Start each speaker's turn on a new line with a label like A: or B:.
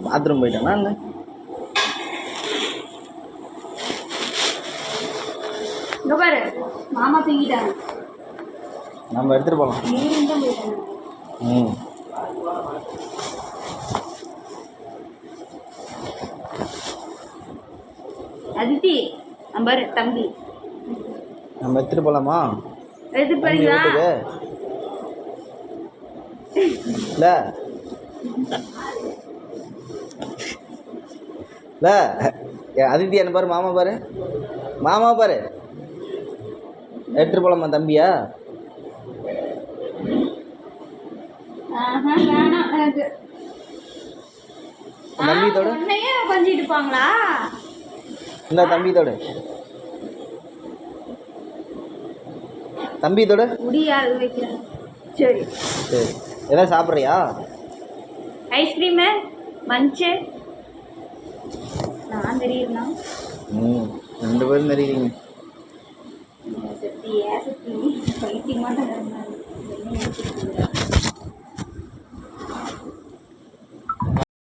A: Bathroom போயிட்டானா என்ன?
B: இங்க பாரு, மாமா தூங்கிட்டாங்க.
A: நம்ம எடுத்துட்டு போகலாம். ம்.
B: அதித்தி பாரு தம்பி,
A: நம்ம எடுத்துட்டு போகலாமா?
B: எடுத்துட்டு போறீங்களா?
A: இல்ல இல்ல அதித்தி என்ன பாரு, மாமா பாரு, மாமா பாரு. எடுத்துட்டு போலாமா தம்பியா?
B: வேணாம் எனக்கு.
A: தம்பியத்தோட
B: உன்னையே கொஞ்சிட்டு இருப்பாங்களா?
A: இந்த தம்பியத்தோட தம்பியத்தோட
B: முடியாது வைக்கிறேன். சரி
A: சரி, ஏதாவது சாப்பிட்றியா?
B: ஐஸ்கிரீமு மஞ்சு நான் தெரியுதுண்ணா.
A: ம், 2 பேரும் தெரியுங்க.
B: சக்தி ஏன் சக்தி பைத்தியமாக